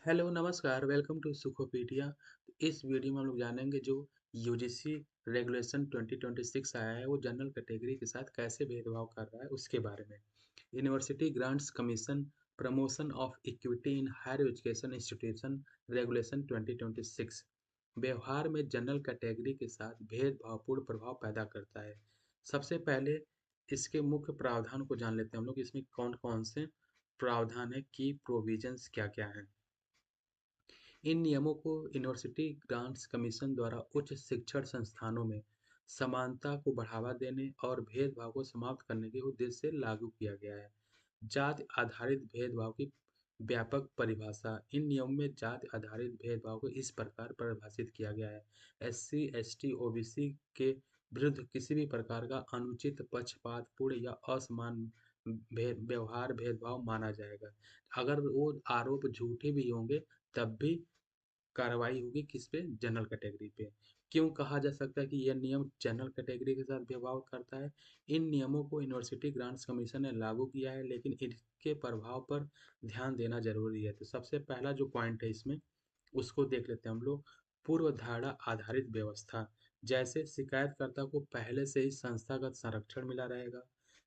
Hello, नमस्कार, welcome to सुखोपीडिया। इस video में हम लोग जानेंगे जो यूजीसी रेगुलेशन 2026 आया है, वो जनरल कैटेगरी के साथ कैसे भेदभाव कर रहा है, उसके बारे में। University Grants Commission promotion of equity in higher education institution regulation 2026 व्यवहार में जनरल कैटेगरी के साथ भेदभावपूर्ण प्रभाव पैदा करता है। सबसे पहले इसके मुख्य प्रावधान को जान लेते हैं हम लोग, इसमें कौन-कौन से प्रावधान है, की प्रोविजंस क्या-क्या हैं। इन नियमों को यूनिवर्सिटी ग्रांट्स कमीशन द्वारा उच्च शिक्षण संस्थानों में समानता को बढ़ावा देने और भेदभाव को समाप्त करने के उद्देश्य से लागू किया गया है। जाति आधारित भेदभाव की व्यापक परिभाषा। इन नियमों में जाति आधारित भेदभाव को इस प्रकार परिभाषित किया गया है। एससी, एसटी, ओबीसी के विरुद्ध किसी भी प्रकार का अनुचित, पक्षपातपूर्ण या असमान व्यवहार भेदभाव माना जाएगा। अगर वो आरोप झूठे भी होंगे तब भी कार्रवाई होगी किस पे? जनरल कैटेगरी पे। क्यों कहा जा सकता है कि यह नियम जनरल कैटेगरी के साथ भेदभाव करता है? इन नियमों को यूनिवर्सिटी ग्रांट्स कमीशन ने लागू किया है, लेकिन इनके प्रभाव पर ध्यान देना जरूरी है। तो सबसे पहला जो पॉइंट है इसमें, उसको देख लेते हैं हम लोग। पूर्व धारणा आधारित व्यवस्था। जैसे शिकायतकर्ता को पहले से ही संस्थागत संरक्षण मिला रहेगा।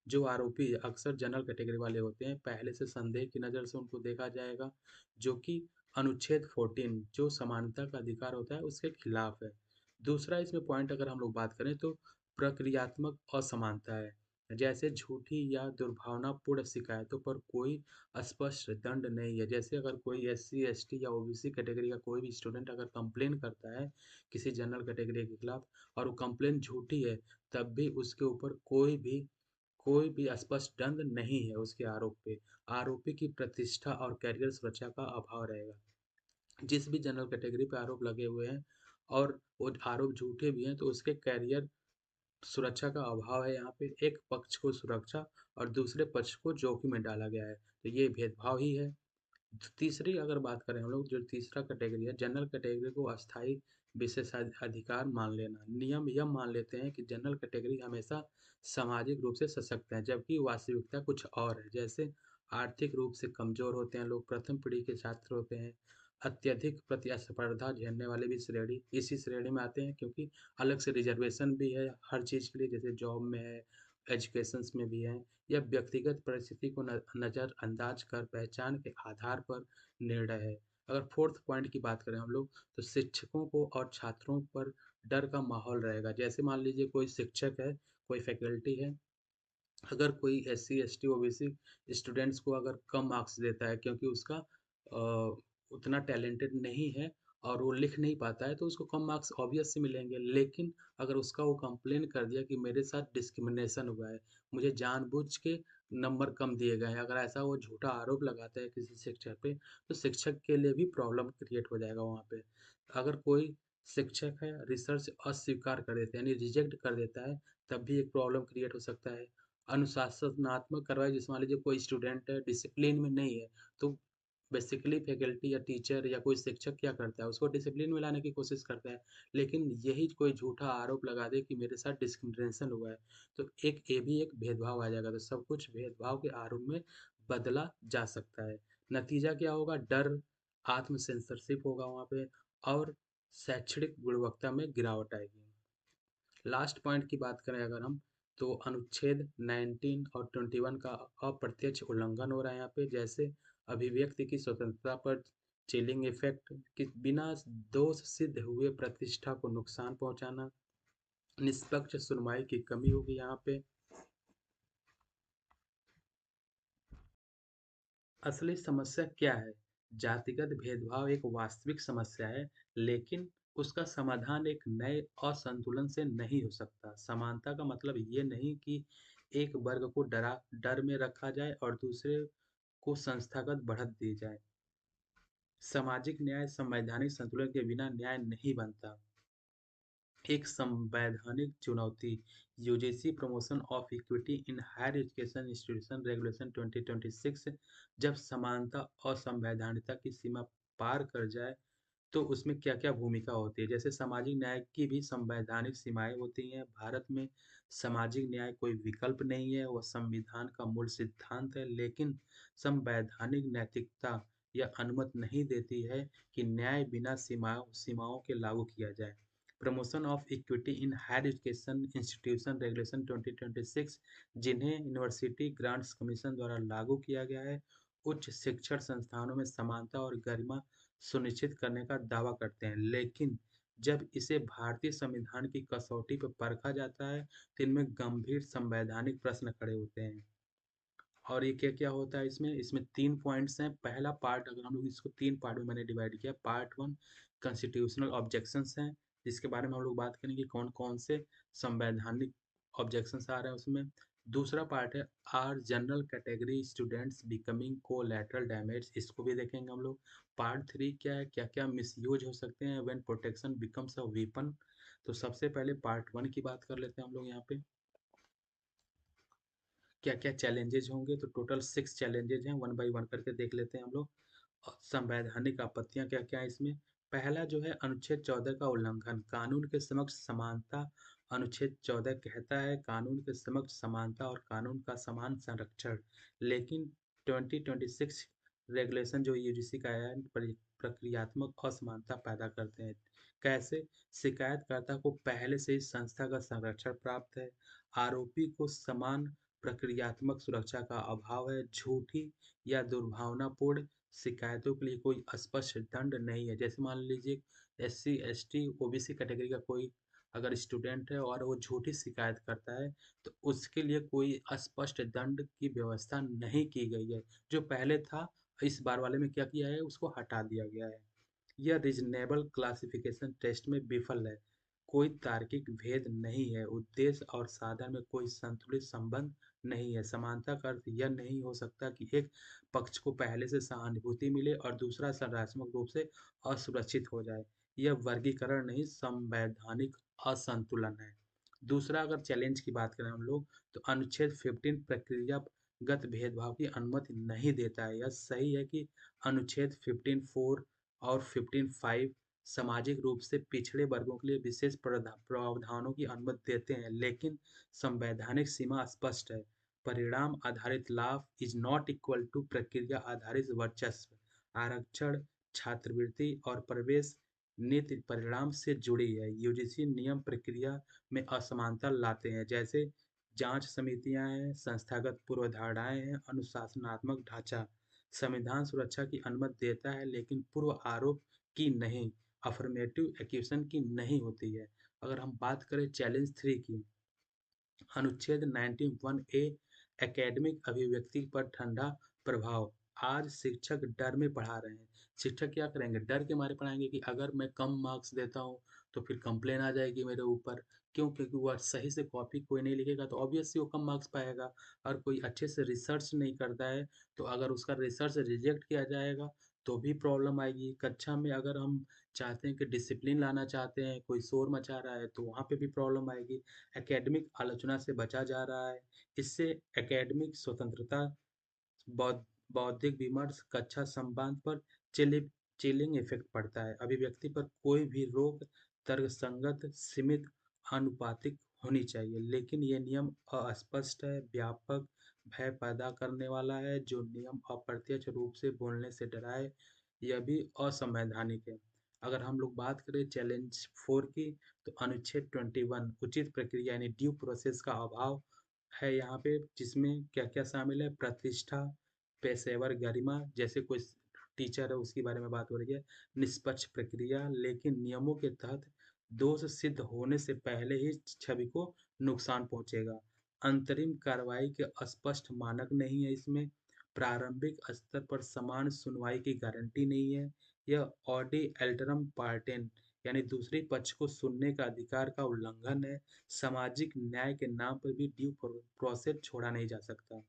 जो आरोपी अक्सर जनरल कैटेगरी वाले होते हैं, पहले से संदेह की नज़र से उनको देखा जाएगा, जो कि अनुच्छेद 14 जो समानता का अधिकार होता है उसके खिलाफ है। दूसरा इसमें पॉइंट अगर हम लोग बात करें तो प्रक्रियात्मक असमानता है। जैसे झूठी या दुर्भावनापूर्ण शिकायतों पर कोई स्पष्ट दंड नहीं है। जैसे अगर कोई एससी, एसटी या ओबीसी कैटेगरी का कोई भी स्टूडेंट अगर कंप्लेन करता है किसी जनरल कैटेगरी के खिलाफ और वो कंप्लेन झूठी है, तब भी उसके ऊपर कोई भी स्पष्ट दंड नहीं है उसके आरोप पे। आरोपी की प्रतिष्ठा और कैरियर सुरक्षा का अभाव रहेगा। जिस भी जनरल कैटेगरी पे आरोप लगे हुए हैं और वो आरोप झूठे भी हैं, तो उसके कैरियर सुरक्षा का अभाव है। यहाँ पे एक पक्ष को सुरक्षा और दूसरे पक्ष को जोखिम में डाला गया है, तो ये भेदभाव ही है। तीसरी अगर बात करें हम लोग, जो तीसरा कैटेगरी है, जनरल कैटेगरी को अस्थायी विशेषाधिकार मान लेना। नियम यह मान लेते हैं कि जनरल कैटेगरी हमेशा सामाजिक रूप से सशक्त है, जबकि वास्तविकता कुछ और है। जैसे आर्थिक रूप से कमजोर होते हैं लोग, प्रथम पीढ़ी के छात्र होते हैं, अत्यधिक प्रतिस्पर्धा झेलने वाले भी श्रेणी इसी श्रेणी में आते हैं, क्योंकि अलग से रिजर्वेशन भी है हर चीज़ के लिए, जैसे जॉब में है, एजुकेशंस में भी है। यह व्यक्तिगत परिस्थिति को नज़रअंदाज कर पहचान के आधार पर निर्णय है। अगर फोर्थ पॉइंट की बात करें हम लोग, तो शिक्षकों को और छात्रों पर डर का माहौल रहेगा। जैसे मान लीजिए कोई शिक्षक है, कोई फैकल्टी है, अगर कोई एससी, एसटी, ओबीसी स्टूडेंट्स को अगर कम मार्क्स देता है क्योंकि उसका उतना टैलेंटेड नहीं है और वो लिख नहीं पाता है, तो उसको कम मार्क्स ऑब्वियस से मिलेंगे। लेकिन अगर उसका वो कंप्लेन कर दिया कि मेरे साथ डिस्क्रिमिनेशन हुआ है, मुझे जानबूझ के नंबर कम दिए गए हैं, अगर ऐसा वो झूठा आरोप लगाता है किसी शिक्षक पे, तो शिक्षक के लिए भी प्रॉब्लम क्रिएट हो जाएगा वहाँ पे। अगर कोई शिक्षक है रिसर्च अस्वीकार कर देता है, यानी रिजेक्ट कर देता है, तब भी एक प्रॉब्लम क्रिएट हो सकता है। अनुशासनात्मक कार्रवाई, जैसे मान लीजिए कोई स्टूडेंट है डिसिप्लिन में नहीं है, तो बेसिकली फैकल्टी या टीचर या कोई शिक्षक क्या करता है, उसको डिसिप्लिन में लाने की कोशिश करता है। लेकिन यही कोई झूठा आरोप लगा दे कि मेरे साथ डिस्क्रिमिनेशन हुआ है, तो एक ये भी एक भेदभाव आ जाएगा। तो सब कुछ भेदभाव के आरोप में बदला जा सकता है। नतीजा क्या होगा? डर, आत्म सेंसरशिप होगा वहाँ पे, और शैक्षणिक गुणवत्ता में गिरावट आएगी। लास्ट पॉइंट की बात करें अगर हम, तो अनुच्छेद 19 और 21 का अप्रत्यक्ष उल्लंघन हो रहा है यहाँ पे। जैसे अभिव्यक्ति की स्वतंत्रता पर चिलिंग इफेक्ट, कि बिना दोष सिद्ध हुए प्रतिष्ठा को नुकसान पहुंचाना, निष्पक्ष सुनवाई की कमी होगी यहाँ पे। असली समस्या क्या है? जातिगत भेदभाव एक वास्तविक समस्या है, लेकिन उसका समाधान एक नए असंतुलन से नहीं हो सकता। समानता का मतलब ये नहीं कि एक वर्ग को डर में रखा जाए और दूसरे को संस्थागत बढ़त दी जाए। सामाजिक न्याय संवैधानिक संतुलन के बिना न्याय नहीं बनता। एक संवैधानिक चुनौती। UGC promotion of equity in higher education institution regulation 2026 जब समानता और संवैधानिकता की सीमा पार कर जाए, तो उसमें क्या-क्या भूमिका होती है। जैसे सामाजिक न्याय की भी संवैधानिक सीमाएँ होती हैं। भारत में सामाजिक न्याय कोई विकल्प नहीं है, वह संविधान का मूल सिद्धांत है। लेकिन संवैधानिक नैतिकता यह अनुमति नहीं देती है कि न्याय बिना सीमाओं के लागू किया जाए। Promotion of equity in higher education institution regulation 2026, जिन्हें यूनिवर्सिटी ग्रांट्स कमीशन द्वारा लागू किया गया है, उच्च शिक्षण संस्थानों में समानता और गरिमा सुनिश्चित करने का दावा करते हैं, लेकिन जब इसे भारतीय संविधान की कसौटी पर परखा जाता है तो इनमें गंभीर संवैधानिक प्रश्न खड़े होते हैं। और ये क्या-क्या होता है इसमें? इसमें 3 पॉइंट्स हैं। पहला पार्ट, अगर हम लोग इसको 3 पार्ट में मैंने डिवाइड किया। पार्ट 1 कॉन्स्टिट्यूशनल ऑब्जेक्शंस हैं, जिसके बारे में हम लोग बात करेंगे कौन-कौन से संवैधानिक ऑब्जेक्शंस आ रहे हैं उसमें। दूसरा पार्ट है are general category students becoming collateral damage, इसको भी देखेंगे हम लोग। पार्ट 3 क्या है, क्या-क्या मिसयूज हो सकते हैं when protection becomes a weapon. तो सबसे पहले पार्ट 1 की बात कर लेते हैं हम लोग यहाँ पे। क्या-क्या चैलेंजेज होंगे, तो टोटल 6 चैलेंजेज हैं, वन बाय वन करके देख लेते हैं हम लोग। संवैधानिक आपत्तियां क्या-क्या है इसमें। पहला जो है अनुच्छेद 14 का उल्लंघन, कानून के समक्ष समानता। अनुच्छेद 14 कहता है कानून के समक्ष समानता और कानून का समान संरक्षण, लेकिन 2026 रेगुलेशन जो यूजीसी का है प्रक्रियात्मक असमानता पैदा करते हैं। कैसे? शिकायतकर्ता को पहले से ही संस्था का संरक्षण प्राप्त है, आरोपी को समान प्रक्रियात्मक सुरक्षा का अभाव है, झूठी या दुर्भावनापूर्ण शिकायतों के लिए कोई स्पष्ट दंड नहीं है। जैसे मान लीजिए एससी, एसटी, ओबीसी कैटेगरी का कोई अगर स्टूडेंट है और वो झूठी शिकायत करता है, तो उसके लिए कोई स्पष्ट दंड की व्यवस्था नहीं की गई है। जो पहले था, इस बार वाले में क्या किया है, उसको हटा दिया गया है। यह रीजनेबल क्लासिफिकेशन टेस्ट में विफल है। कोई तार्किक भेद नहीं है, उद्देश्य और साधन में कोई संतुलित संबंध नहीं है। समानता का अर्थ यह नहीं हो सकता कि एक पक्ष को पहले से सहानुभूति मिले और दूसरा संरचनात्मक रूप से असुरक्षित हो जाए। यह वर्गीकरण नहीं, संवैधानिक असंतुलन है। दूसरा अगर चैलेंज की बात करें हम लोग, तो अनुच्छेद 15 प्रक्रियागत भेदभाव की अनुमति नहीं देता है। यह सही है कि अनुच्छेद 15(4) और 15(5) सामाजिक रूप से पिछड़े वर्गों के लिए विशेष प्रावधानों की अनुमति देते हैं, लेकिन संवैधानिक सीमा स्पष्ट है। परिणाम आधारित लाभ इज नॉट इक्वल टू प्रक्रिया आधारित वर्चस्व। आरक्षण, छात्रवृत्ति और प्रवेश नीति परिणाम से जुड़ी है। यूजीसी नियम प्रक्रिया में असमानता लाते हैं, जैसे जांच समितियां हैं, संस्थागत पूर्वधारणाएं हैं, अनुशासनात्मक ढांचा। संविधान सुरक्षा की अनुमति देता है, लेकिन पूर्व आरोप की नहीं, अफर्मेटिव एक्यूशन की नहीं होती है। अगर हम बात करें चैलेंज 3 की, अनुच्छेद 91 ए एकेडमिक अभिव्यक्ति पर ठंडा प्रभाव। आज शिक्षक डर में पढ़ा रहे हैं। शिक्षक क्या करेंगे, डर के मारे पढ़ाएंगे कि अगर मैं कम मार्क्स देता हूँ तो फिर कंप्लेन आ जाएगी मेरे ऊपर। क्यों? क्योंकि वह सही से कॉपी कोई नहीं लिखेगा तो ऑब्वियसली वो कम मार्क्स पाएगा। और कोई अच्छे से रिसर्च नहीं करता है तो अगर उसका रिसर्च रिजेक्ट किया जाएगा तो भी प्रॉब्लम आएगी। कक्षा में अगर हम चाहते हैं कि डिसिप्लिन लाना चाहते हैं, कोई शोर मचा रहा है तो वहाँ पे भी प्रॉब्लम आएगी। एकेडमिक आलोचना से बचा जा रहा है। इससे एकेडमिक स्वतंत्रता, बौद्ध बौद्धिक विमर्श, कक्षा संवाद पर चिलिप चिलिंग इफेक्ट पड़ता है। अभिव्यक्ति पर कोई भी रोक तर्कसंगत, सीमित, आनुपातिक होनी चाहिए, लेकिन ये नियम अस्पष्ट है, व्यापक भय पैदा करने वाला है। जो नियम अप्रत्यक्ष रूप से बोलने से डराए, यह भी असंवैधानिक है। अगर हम लोग बात करें चैलेंज 4 की, तो अनुच्छेद 21 उचित प्रक्रिया यानी ड्यू प्रोसेस का अभाव है यहाँ पे, जिसमें क्या-क्या शामिल है, प्रतिष्ठा, पेशेवर गरिमा, जैसे कोई टीचर है उसके बारे में बात हो रही है, निष्पक्ष प्रक्रिया, लेकिन नियमों के तहत दोष सिद्ध होने से पहले ही छवि को नुकसान पहुंचेगा। अंतरिम कार्रवाई के स्पष्ट मानक नहीं है इसमें। प्रारंभिक स्तर पर समान सुनवाई की गारंटी नहीं है। यह ऑडी एल्टरम पार्टेन यानी दूसरे पक्ष को सुनने का अधिकार का उल्लंघन है। सामाजिक न्याय के नाम पर भी ड्यू प्रोसेस छोड़ा नहीं जा सकता।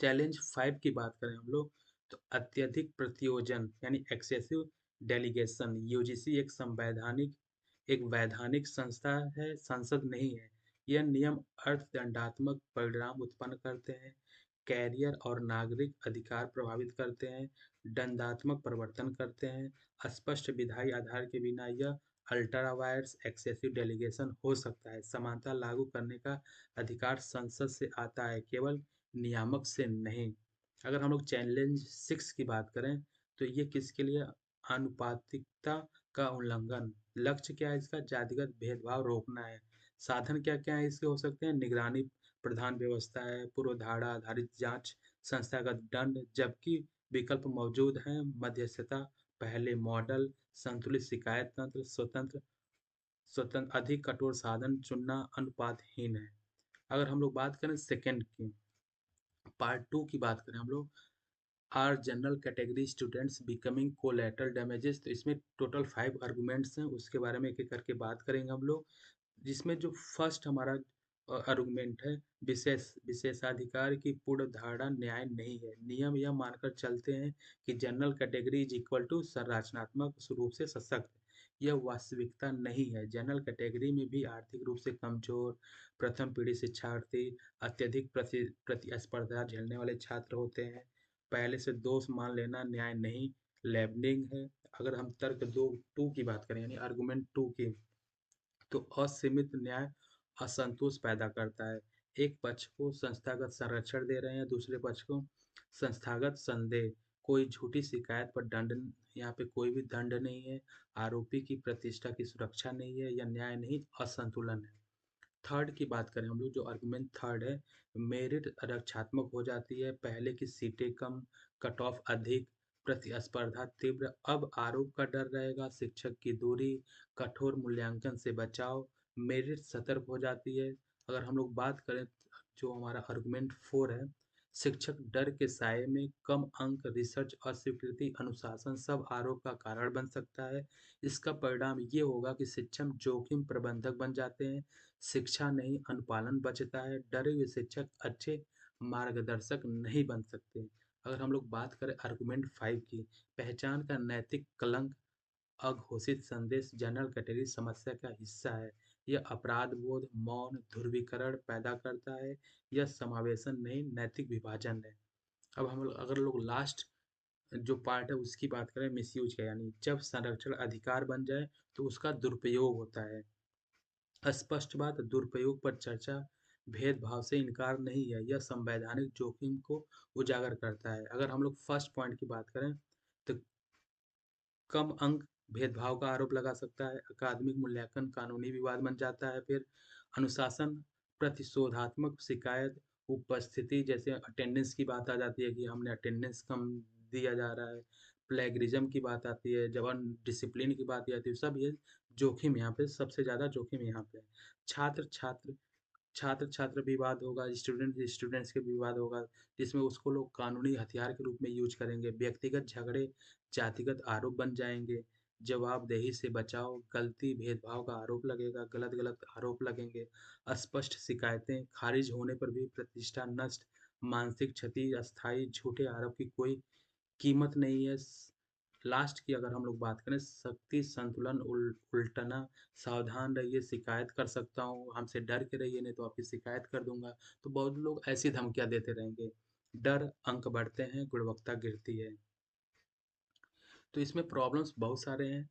चैलेंज 5 की बात करें हम लोग, तो अत्यधिक प्रत्योजन यानी एक्सेसिव डेलीगेशन। यूजीसी एक वैधानिक संस्था है, संसद नहीं है। यह नियम अर्थदंडात्मक परिणाम उत्पन्न करते हैं, कैरियर और नागरिक अधिकार प्रभावित करते हैं, दंडात्मक परिवर्तन करते हैं। स्पष्ट विधायी आधार के बिना यह अल्ट्रा वायर्स एक्सेसिव डेलीगेशन हो सकता है। समानता लागू करने का अधिकार संसद से आता है, केवल नियामक से नहीं। अगर हम लोग चैलेंज 6 की बात करें तो ये किसके लिए? आनुपातिकता का उल्लंघन। लक्ष्य क्या है इसका? जातिगत भेदभाव रोकना है। साधन क्या क्या है इसके हो सकते हैं? निगरानी प्रधान व्यवस्था है, पूर्वधारणा आधारित जांच, संस्थागत दंड, जबकि विकल्प मौजूद हैं मध्यस्थता, पहले मॉडल, संतुलित शिकायत तंत्र, स्वतंत्र स्वतंत्र अधिक कठोर साधन चुनना अनुपातहीन है। अगर हम लोग बात करें सेकंड की, पार्ट 2 की बात करें हम लोग, are general category students becoming collateral damages, तो इसमें टोटल 5 आर्गुमेंट्स हैं, उसके बारे में एक एक करके बात करेंगे हम लोग। जिसमें जो फर्स्ट हमारा आर्गुमेंट है, विशेषाधिकार की पूर्ण धारणा न्याय नहीं है। नियम यह मानकर चलते हैं कि general category is equal to संरचनात्मक रूप से सशक्त। यह वास्तविकता नहीं है। जनरल कैटेगरी में भी आर्थिक रूप से कमजोर, प्रथम पीढ़ी शिक्षार्थी, अत्यधिक प्रतिस्पर्धा झेलने वाले छात्र होते हैं। पहले से दोष मान लेना न्याय नहीं, लेबलिंग है। अगर हम तर्क दो टू की बात करें, यानी आर्गुमेंट 2 की, तो असीमित न्याय असंतोष पैदा करता है। एक पक्ष को संस्थागत संरक्षण दे रहे हैं, दूसरे पक्ष को संस्थागत संदेह। कोई झूठी शिकायत पर दंड, यहाँ पे कोई भी दंड नहीं है। आरोपी की प्रतिष्ठा की सुरक्षा नहीं है, या न्याय नहीं, असंतुलन है। थर्ड की बात करें हम लोग, जो आर्गुमेंट थर्ड है, मेरिट रक्षात्मक हो जाती है, पहले की सीटें कम, कट ऑफ अधिक, प्रतिस्पर्धा तीव्र। अब आरोप का डर रहेगा, शिक्षक की दूरी, कठोर मूल्यांकन से बचाव, मेरिट सतर्क हो जाती है। अगर हम लोग बात करें, जो हमारा आर्गुमेंट 4 है, शिक्षक डर के साये में, कम अंक, रिसर्च अस्वीकृति, अनुशासन सब आरोप का कारण बन सकता है। इसका परिणाम ये होगा कि शिक्षक जोखिम प्रबंधक बन जाते हैं, शिक्षा नहीं अनुपालन बचता है। डरे हुए शिक्षक अच्छे मार्गदर्शक नहीं बन सकते। अगर हम लोग बात करें आर्गुमेंट 5 की, पहचान का नैतिक कलंक, अघोषित संदेश जनरल कैटेगरी समस्या का हिस्सा है। यह अपराध बोध, मौन, ध्रुवीकरण पैदा करता है। यह समावेशन नहीं, नैतिक विभाजन है। अब हम लोग अगर लोग लास्ट जो पार्ट है उसकी बात करें, मिसयूज का, यानी जब संरक्षण अधिकार बन जाए तो उसका दुरुपयोग होता है। स्पष्ट बात, दुरुपयोग पर चर्चा भेदभाव से इनकार नहीं है, यह संवैधानिक जोखिम को उजागर करता है। अगर हम लोग फर्स्ट पॉइंट की बात करें, तो कम अंक भेदभाव का आरोप लगा सकता है, अकादमिक मूल्यांकन कानूनी विवाद बन जाता है। फिर अनुशासन, प्रतिशोधात्मक शिकायत, उपस्थिति, जैसे अटेंडेंस की बात आ जाती है कि हमने अटेंडेंस कम दिया जा रहा है। प्लेगरिज्म की बात आती है, जब डिसिप्लिन की बात आती है, सब ये जोखिम यहाँ पे, सबसे ज़्यादा जोखिम यहाँ पे है। छात्र छात्र छात्र छात्र विवाद होगा, स्टूडेंट स्टूडेंट्स के विवाद होगा, जिसमें उसको लोग कानूनी हथियार के रूप में यूज करेंगे। व्यक्तिगत झगड़े जातिगत आरोप बन जाएंगे। जवाबदेही से बचाव, गलती भेदभाव का आरोप लगेगा, गलत गलत आरोप लगेंगे। अस्पष्ट शिकायतें, खारिज होने पर भी प्रतिष्ठा नष्ट, मानसिक क्षति अस्थायी, झूठे आरोप की कोई कीमत नहीं है। लास्ट की अगर हम लोग बात करें, शक्ति संतुलन उल्टना, सावधान रहिए, शिकायत कर सकता हूँ, हमसे डर के रहिए नहीं तो आपकी शिकायत कर दूंगा। तो बहुत लोग ऐसी धमकियां देते रहेंगे। डर, अंक बढ़ते हैं, गुणवत्ता गिरती है। तो इसमें प्रॉब्लम्स बहुत सारे हैं।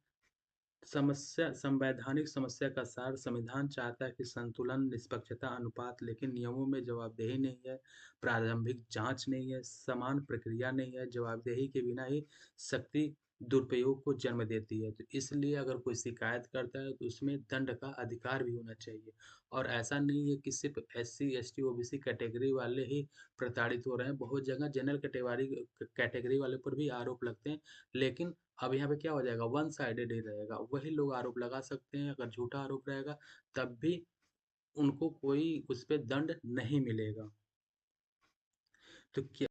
समस्या, संवैधानिक समस्या का सार, संविधान चाहता है कि संतुलन, निष्पक्षता, अनुपात, लेकिन नियमों में जवाबदेही नहीं है, प्रारंभिक जांच नहीं है, समान प्रक्रिया नहीं है। जवाबदेही के बिना ही शक्ति दुरुपयोग को जन्म देती है। तो इसलिए अगर कोई शिकायत करता है तो उसमें दंड का अधिकार भी होना चाहिए। और ऐसा नहीं है कि सिर्फ SC ST OBC कैटेगरी वाले ही प्रताड़ित हो रहे हैं, बहुत जगह जनरल कैटेगरी वाले पर भी आरोप लगते हैं। लेकिन अब यहाँ पे क्या हो जाएगा, वन साइडेड ही रहेगा, वही लोग आरोप लगा सकते हैं। अगर झूठा आरोप रहेगा तब भी उनको कोई उस पे दंड नहीं मिलेगा। तो क्या